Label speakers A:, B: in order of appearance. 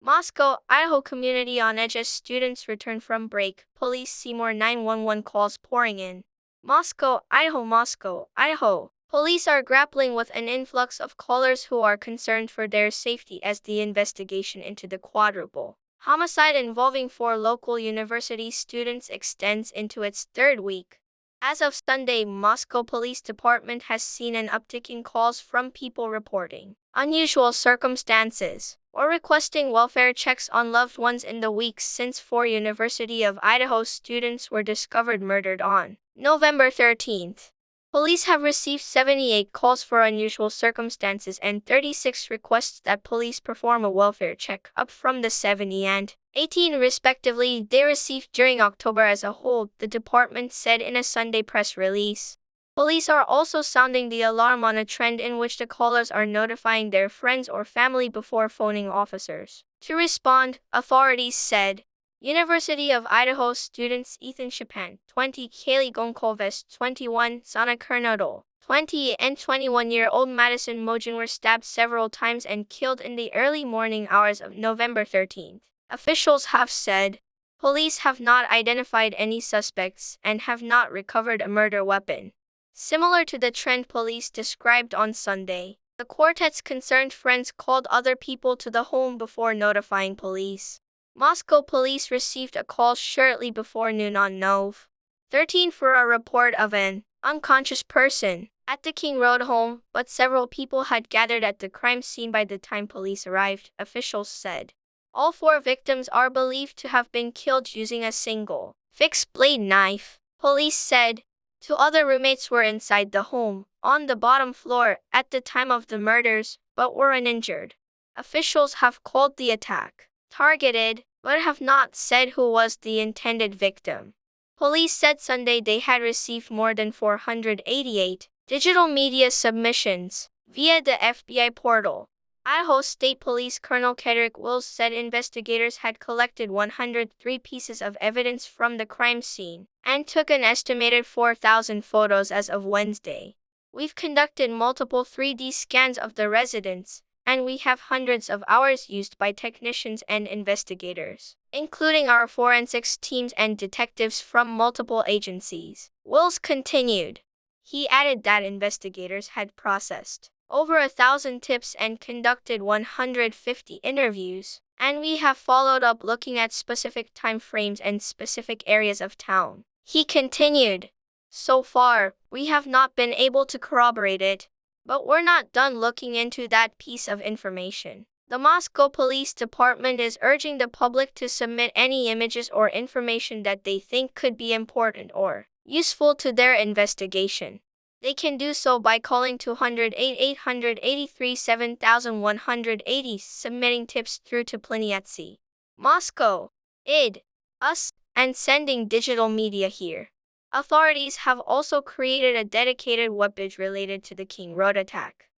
A: Moscow, Idaho community on edge as students return from break. Police see more 911 calls pouring in. Moscow, Idaho. Police are grappling with an influx of callers who are concerned for their safety as the investigation into the quadruple homicide involving 4 local university students extends into its third week. As of Sunday, Moscow Police Department has seen an uptick in calls from people reporting unusual circumstances or requesting welfare checks on loved ones in the weeks since 4 University of Idaho students were discovered murdered on November 13th. Police have received 78 calls for unusual circumstances and 36 requests that police perform a welfare check, up from the 70 and 18 respectively they received during October as a whole, the department said in a Sunday press release. Police are also sounding the alarm on a trend in which the callers are notifying their friends or family before phoning officers to respond, authorities said. University of Idaho students Ethan Chapin, 20, Kaylee Gonçalves, 21, Sana Kernodle, 20, and 21-year-old Madison Mojin were stabbed several times and killed in the early morning hours of November 13th. Officials have said. Police have not identified any suspects and have not recovered a murder weapon. Similar to the trend police described on Sunday, the quartet's concerned friends called other people to the home before notifying police. Moscow police received a call shortly before noon on Nov. 13 for a report of an unconscious person at the King Road home, but several people had gathered at the crime scene by the time police arrived, officials said. All 4 victims are believed to have been killed using a single, fixed blade knife, police said. 2 other roommates were inside the home, on the bottom floor, at the time of the murders, but were uninjured. Officials have called the attack targeted, but have not said who was the intended victim. Police said Sunday they had received more than 488 digital media submissions via the FBI portal. Idaho State Police Colonel Kedrick Wills said investigators had collected 103 pieces of evidence from the crime scene and took an estimated 4,000 photos as of Wednesday. We've conducted multiple 3D scans of the residence, and we have hundreds of hours used by technicians and investigators, including our forensics teams and detectives from multiple agencies. Wills continued. He added that investigators had processed over 1,000 tips and conducted 150 interviews, and we have followed up looking at specific time frames and specific areas of town. He continued. So far, we have not been able to corroborate it, but we're not done looking into that piece of information. The Moscow Police Department is urging the public to submit any images or information that they think could be important or useful to their investigation. They can do so by calling 208-883-7180, submitting tips through to Pliniatsy, Moscow, ID, US, and sending digital media here. Authorities have also created a dedicated webpage related to the King Road attack.